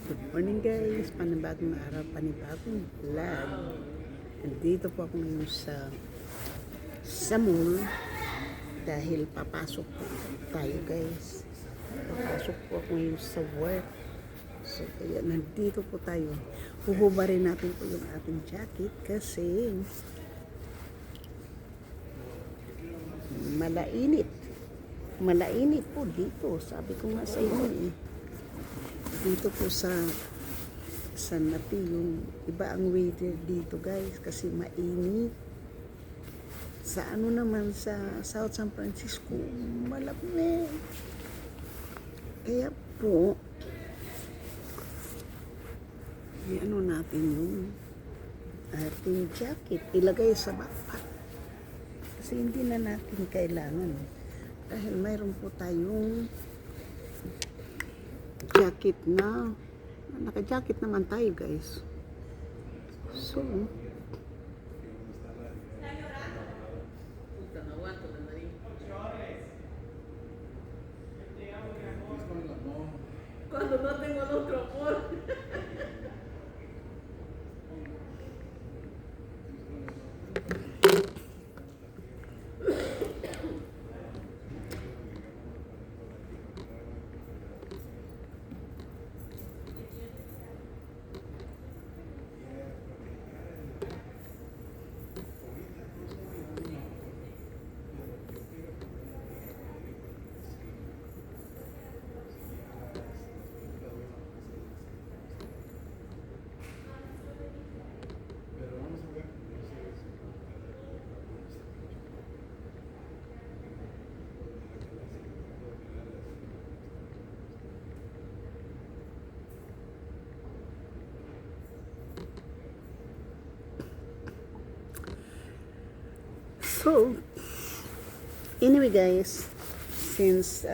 Good morning guys, panibagong araw, panibagong vlog. Nandito po ako ngayon sa mall dahil papasok po tayo guys. Papasok po ako ngayon sa work. So kaya nandito po tayo. Huhubarin natin po yung ating jacket kasi malainit. Malainit po dito. Sabi ko nga sa inyo eh. Dito po sa Napi, yung iba ang weather dito guys kasi mainit. Sa ano naman sa South San Francisco malamig. Kaya po ano natin yung ating jacket ilagay sa backpack kasi hindi na natin kailangan dahil mayroon po tayong jacket na naka-jacket naman tayo guys. So Cuando no tengo el otro amor. anyway guys, since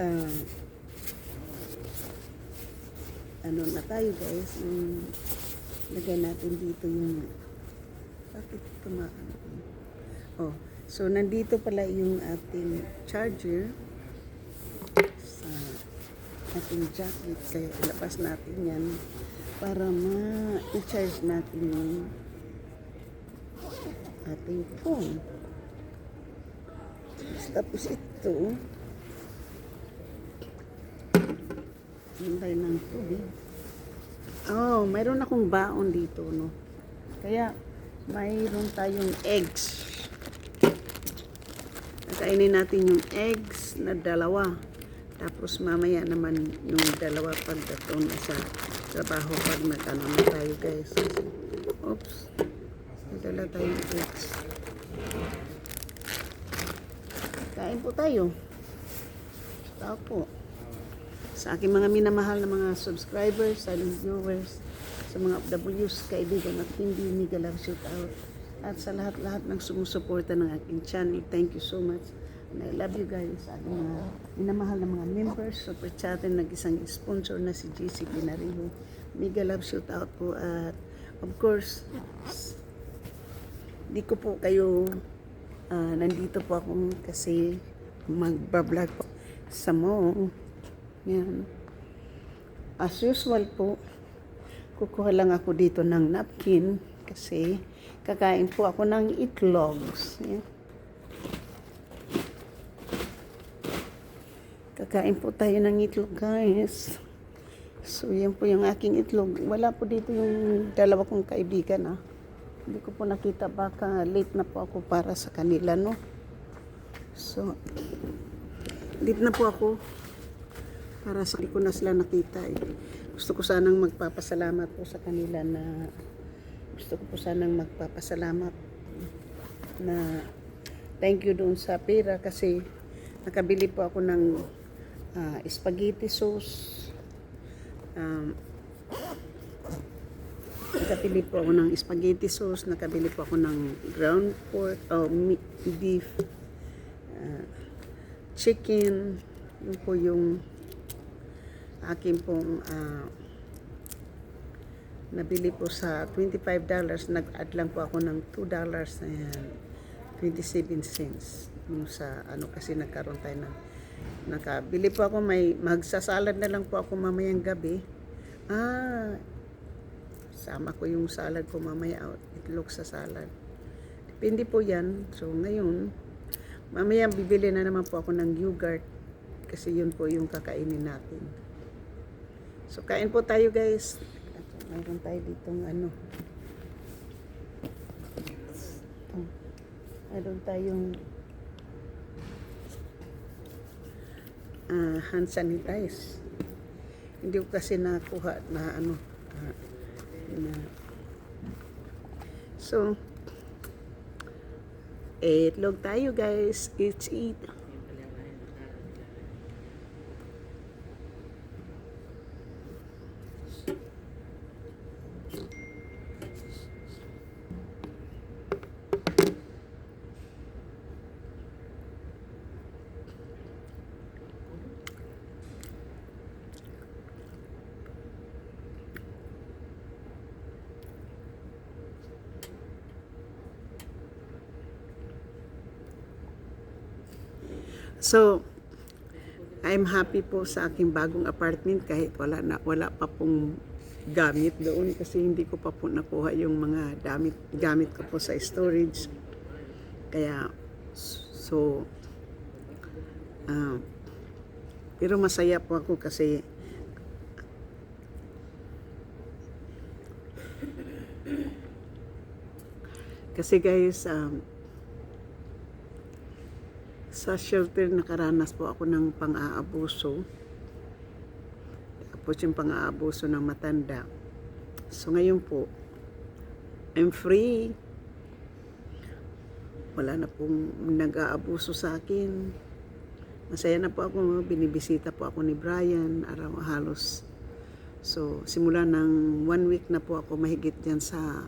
ano na tayo guys, yung lagay natin dito yung bakit tumaan. Oh, so nandito pala yung ating charger sa ating jacket, kaya ilabas natin yan para ma-charge natin yung ating phone. Tapos ito hintay ng tubig. Oh, mayroon akong baon dito, no? Kaya mayroon tayong eggs. Nakainin natin yung eggs na dalawa. Tapos mamaya naman yung dalawa pagdating na sa trabaho pag nag-ano na tayo guys. Oops. Nadala tayong eggs. Kain po tayo. Tao po. Sa aking mga minamahal na mga subscribers, silent viewers, sa mga OFWs, kaibigan at hindi mega love shout out. At sa lahat-lahat ng sumusuporta ng aking channel, thank you so much. And I love you guys. Sa aking mga minamahal na mga members, super chatin, nag-isang sponsor na si JC Pinariho. Mega love shout out po. At of course, di ko po kayo nandito po ako kasi magbablog po sa mall. Yan. As usual po, kukuha lang ako dito ng napkin kasi kakain po ako ng itlogs. Yan. Kakain po tayo ng itlog guys. So yan po yung aking itlog. Wala po dito yung dalawa kong kaibigan Hindi ko po nakita, baka late na po ako para sa kanila, no? So, late na po ako para sa hindi ko na sila nakita eh. Gusto ko sanang magpapasalamat po sa kanila na thank you doon sa pera kasi nakabili po ako ng spaghetti sauce. Nakabili po ako ng spaghetti sauce, nakabili po ako ng ground pork, beef, chicken, yun po yung akin pong nabili po sa $25, nag-add lang po ako ng $2 and 27 cents yung sa ano kasi nagkaroon tayo ng nakabili po ako, may magsasalad na lang po ako mamayang gabi Ah, sama ko yung salad ko mamaya. Itlog sa salad. Depende po yan. So, ngayon, mamaya bibili na naman po ako ng yogurt. Kasi yun po yung kakainin natin. So, kain po tayo guys. Mayroon tayo ditong ano. Mayroon tayong hand sanitize. Hindi ko kasi nakuha na ano. So, itlog tayo guys. It's eat. So, I'm happy po sa aking bagong apartment kahit wala pa pong gamit doon kasi hindi ko pa po nakuha yung mga gamit ko po sa storage. Kaya, so, pero masaya po ako kasi guys, sa shelter nakaranas po ako ng pang-aabuso. Tapos yung pang-aabuso ng matanda. So ngayon po, I'm free. Wala na pong nag-aabuso sa akin. Masaya na po ako. Binibisita po ako ni Brian araw halos. So simula ng 1 week na po ako mahigit dyan sa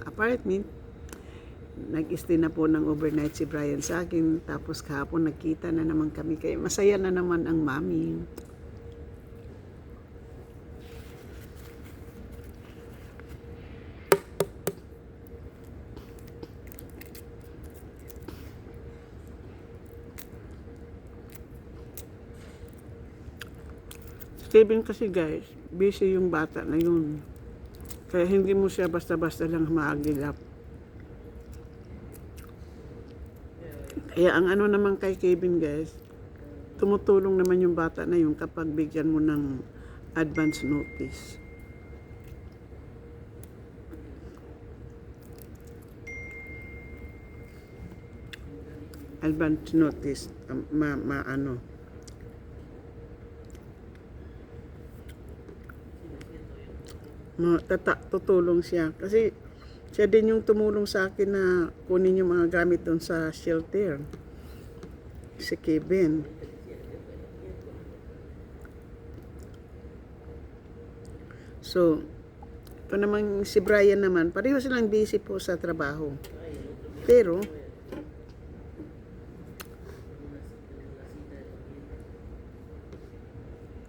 apartment. Nag-stay na po ng overnight si Brian sa akin. Tapos kahapon nagkita na naman kami. Kaya masaya na naman ang mami. Steven kasi guys, busy yung bata na yun. Kaya hindi mo siya basta-basta lang maagilap. Kaya ang ano naman kay Kevin guys, tumutulong naman yung bata na yun kapag bigyan mo ng advance notice. Advance notice, tutulong siya. Kasi siya din yung tumulong sa akin na kunin yung mga gamit doon sa shelter. Si Kevin. So, ito naman si Brian naman, pareho silang busy po sa trabaho. Pero,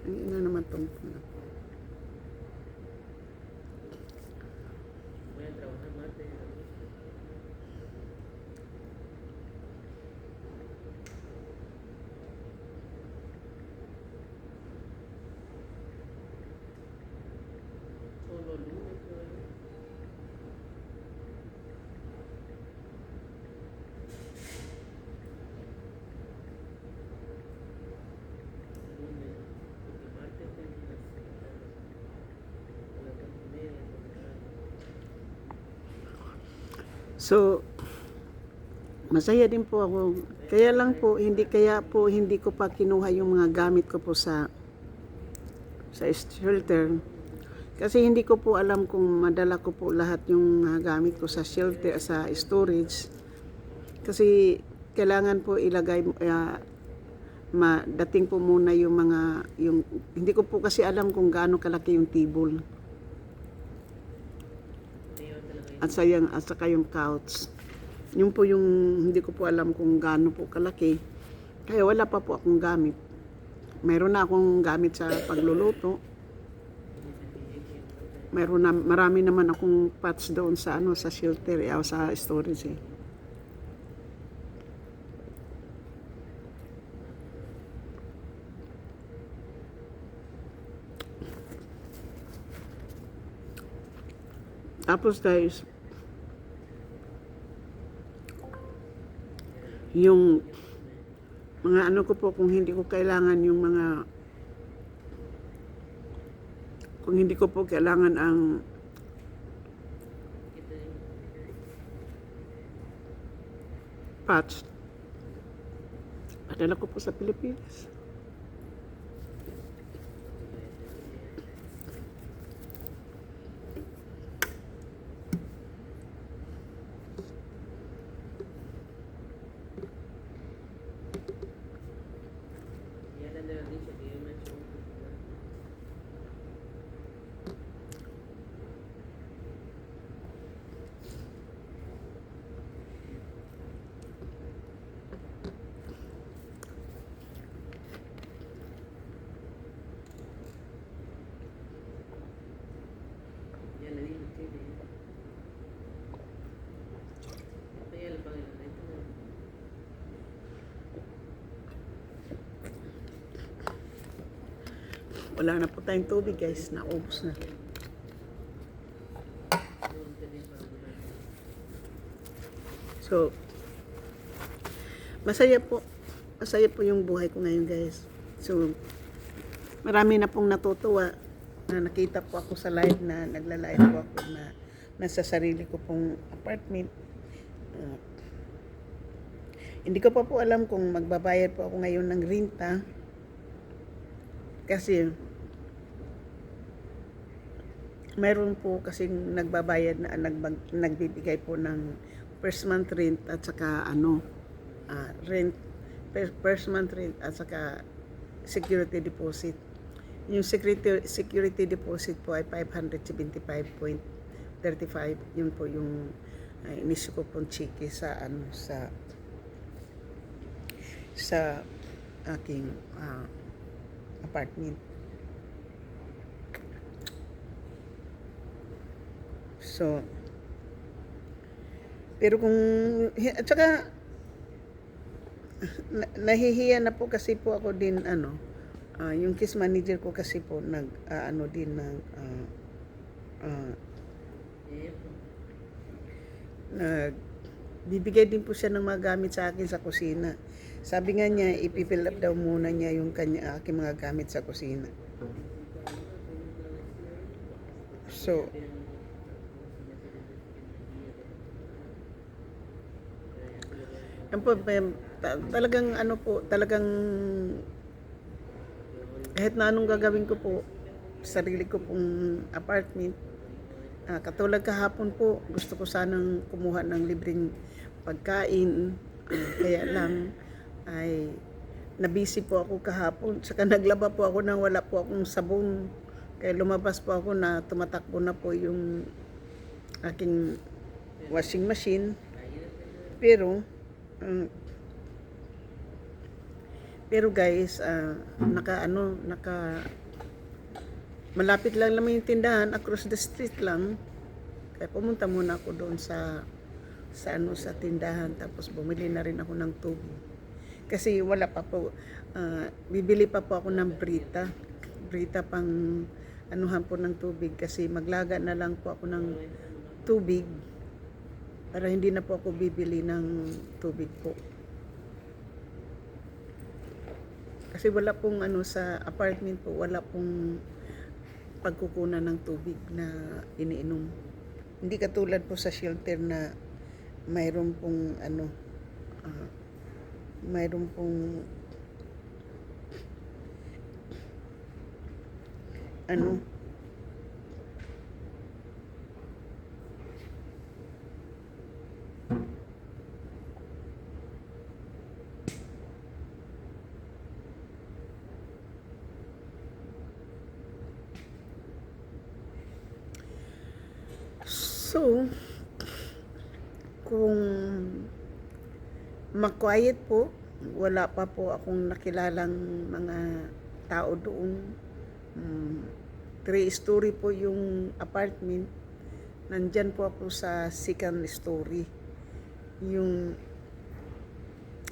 ang ina naman itong So, masaya din po ako. Kaya lang po, hindi ko pa kinuha yung mga gamit ko po sa shelter. Kasi hindi ko po alam kung madala ko po lahat yung mga gamit ko sa shelter, sa storage. Kasi kailangan po ilagay, dating po muna yung hindi ko po kasi alam kung gaano kalaki yung table. At saka yung couch. Yun po yung hindi ko po alam kung gaano po kalaki. Kaya wala pa po akong gamit. Mayroon na akong gamit sa pagluluto. Marami naman akong pots doon sa sa shelter, sa storage eh. Tapos guys, yung mga ano ko po, kung hindi ko kailangan yung mga, kung hindi ko po kailangan ang patch, padala ko po sa Pilipinas. Wala na po tayong tubig guys, naubos na. So, masaya po yung buhay ko ngayon guys. So, marami na pong natutuwa na nakita po ako sa live, na nagla-live po ako na nasa sarili ko pong apartment. Hindi ko pa po alam kung magbabayad po ako ngayon ng renta. Kasi mayroon po kasing nagbabayad na nagbibigay po ng first month rent at saka first month rent at saka security deposit. Yung security deposit po ay 575.35. Yun po yung inisyo ko pong chiki sa aking apartment. So, pero kung, at saka, nahihiya na po kasi po ako din, yung case manager ko kasi po, bibigay din po siya ng mga gamit sa akin sa kusina. Sabi nga niya, ipifill up daw muna niya yung aking mga gamit sa kusina. So, yan po, talagang kahit na anong gagawin ko po, sarili ko pong apartment, katulad kahapon po, gusto ko sanang kumuha ng libreng pagkain, kaya lang ay nabisi po ako kahapon, saka naglaba po ako nang wala po akong sabon, kaya lumabas po ako na tumatakbo na po yung aking washing machine. Pero guys, malapit lang naman yung tindahan, across the street lang. Kaya pumunta muna ako doon sa tindahan, tapos bumili na rin ako ng tubig. Kasi wala pa po, bibili pa po ako ng Brita pang anuhan po ng tubig, kasi maglaga na lang po ako ng tubig para hindi na po ako bibili ng tubig po. Kasi wala pong sa apartment po, wala pong pagkukunan ng tubig na iniinom. Hindi katulad po sa shelter na mayroon pong mayroon pong so, kung ma-quiet po, wala pa po akong nakilalang mga tao doon. 3-story po yung apartment. Nandyan po ako sa second story. Yung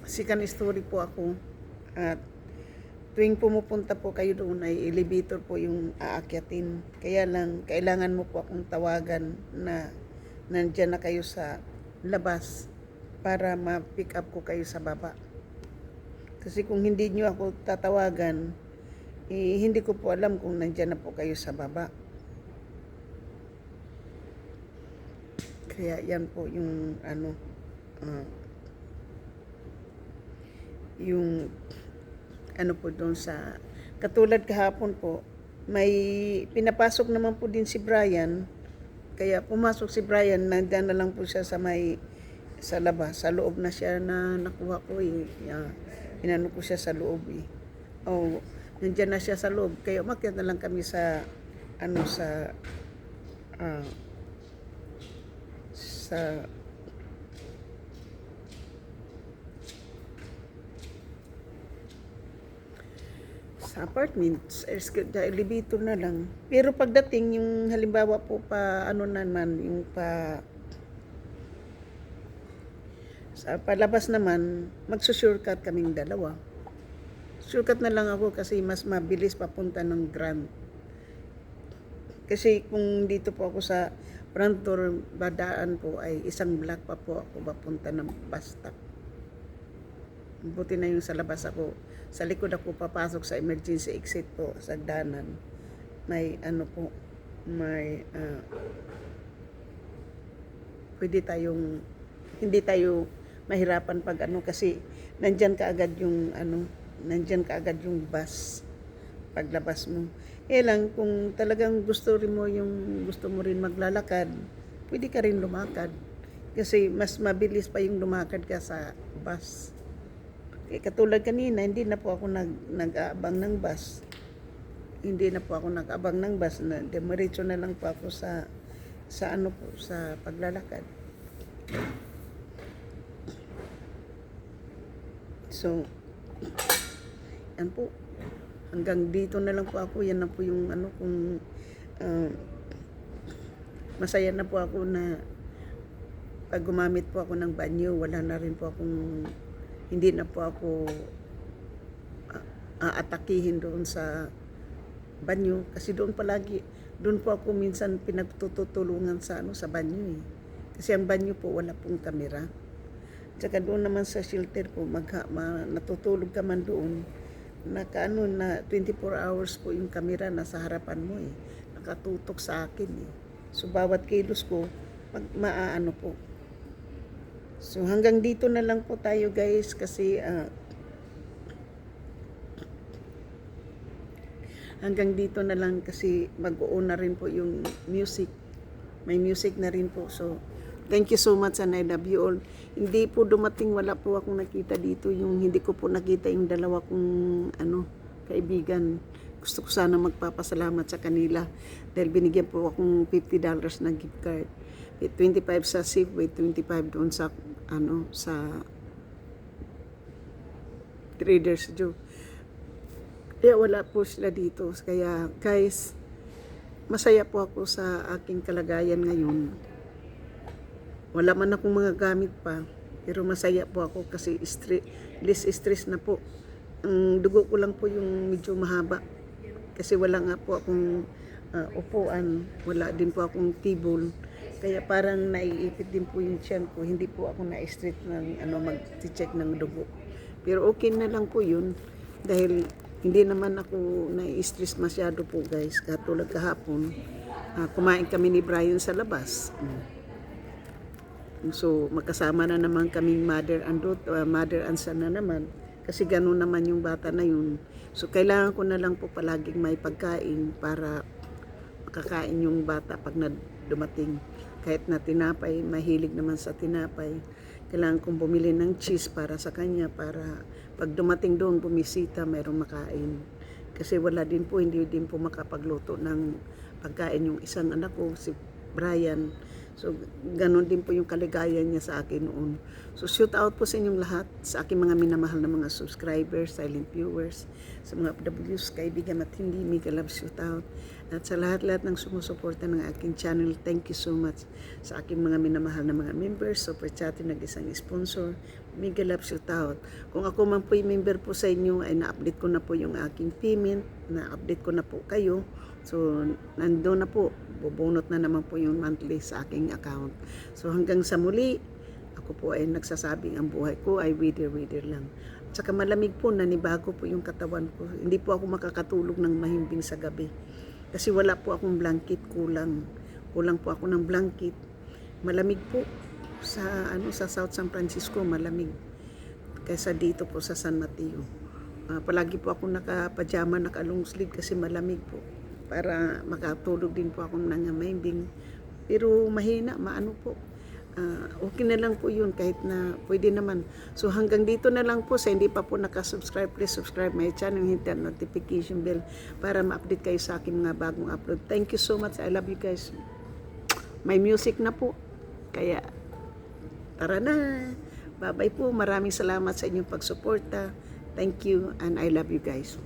second story po ako at tuwing pumupunta po kayo doon ay elevator po yung aakyatin. Kaya lang, kailangan mo po akong tawagan na nandyan na kayo sa labas para ma-pick up ko kayo sa baba. Kasi kung hindi nyo ako tatawagan, hindi ko po alam kung nandyan na po kayo sa baba. Kaya yan po yung yung po doon sa katulad kahapon po, may pinapasok naman po din si Brian. Kaya pumasok si Brian, nandiyan na lang po siya sa labas, sa loob na siya na nakuha ko inano ko siya sa loob nandiyan na siya sa loob. Kaya umakyat na lang kami sa sa apartment, sa elevator na lang. Pero pagdating yung halimbawa po sa palabas naman, magsusurkat kaming dalawa. Surkat na lang ako kasi mas mabilis papunta ng Grand. Kasi kung dito po ako sa front door, badaan po ay isang block pa po ako papunta ng bus stop. Buti na yung sa labas ako. Sa likod ako papasok sa emergency exit po sa danan. May pwede tayong hindi tayo mahirapan pag kasi nandyan ka agad yung bus paglabas mo. Lang kung talagang gusto mo rin maglalakad, pwede ka rin lumakad kasi mas mabilis pa yung lumakad ka sa bus. Katulad kanina, hindi na po ako nag-aabang ng bus. Demiretso na lang po ako sa paglalakad. So, yan po. Hanggang dito na lang po ako. Yan na po yung kung masaya na po ako na pag gumamit po ako ng banyo, wala na rin po akong hindi na po ako aatakihin doon sa banyo kasi doon po ako minsan pinagtutulungan sa banyo kasi ang banyo po wala pong kamera. Tsaka doon naman sa shelter po natutulog ka man doon na 24 hours po yung kamera nasa harapan mo nakatutok sa akin so bawat kilos ko maaano po. So hanggang dito na lang po tayo guys kasi hanggang dito na lang kasi mag-o-on na rin po yung music. May music na rin po. So thank you so much and I love you all. Hindi po dumating, wala po akong nakita dito yung hindi ko po nakita yung dalawa kong kaibigan. Gusto ko sana magpapasalamat sa kanila dahil binigyan po akong $50 na gift card. 25 sa Safeway, 25 doon sa Trader's Joe. Kaya wala po sila dito. Kaya guys, masaya po ako sa aking kalagayan ngayon. Wala man akong mga gamit pa, pero masaya po ako kasi less stress na po. Ang dugo ko lang po yung medyo mahaba. Kasi wala nga po akong upuan, wala din po akong table. Kaya parang naiipit din po yung tiyan ko. Hindi po ako na-straight ng mag-check ng dugo. Pero okay na lang po yun. Dahil hindi naman ako na-stress masyado po guys. Katulad kahapon, kumain kami ni Brian sa labas. So magkasama na naman kaming mother and son na naman. Kasi ganun naman yung bata na yun. So kailangan ko na lang po palaging may pagkain para makakain yung bata pag dumating. Kahit na tinapay, mahilig naman sa tinapay. Kailangan kong bumili ng cheese para sa kanya para pag dumating doon, bumisita, mayroong makain. Kasi hindi din po makapagluto ng pagkain yung isang anak ko, si Brian. So, ganun din po yung kaligayan niya sa akin noon. So, shout out po sa inyong lahat, sa aking mga minamahal na mga subscribers, silent viewers, sa mga FWs, kaibigan at hindi, mega love shout out. At sa lahat-lahat ng sumusuporta ng aking channel, thank you so much. Sa aking mga minamahal na mga members, super chatting, nag-isang sponsor, mega love shout out. Kung ako man po'y member po sa inyo, ay na-update ko na po yung aking payment, na-update ko na po kayo. So, nandoon na po, bubunot na naman po yung monthly sa aking account. So, hanggang sa muli, ako po ay nagsasabing ang buhay ko ay wither lang. At saka malamig po, nanibago po yung katawan ko. Hindi po ako makakatulog ng mahimbing sa gabi. Kasi wala po akong blanket, kulang po ako ng blanket. Malamig po sa sa South San Francisco, malamig kaysa dito po sa San Mateo. Palagi po ako naka-pajama, naka-long sleeve kasi malamig po para makatulog din po ako ng mahimbing. Pero mahina, maano po. Okay na lang po yun kahit na pwede naman. So hanggang dito na lang po. Sa hindi pa po nakasubscribe, please subscribe my channel, hit that notification bell para ma-update kayo sa aking mga bagong upload. Thank you so much. I love you guys. May music na po. Kaya tara na. Bye-bye po. Maraming salamat sa inyong pagsuporta. Thank you and I love you guys.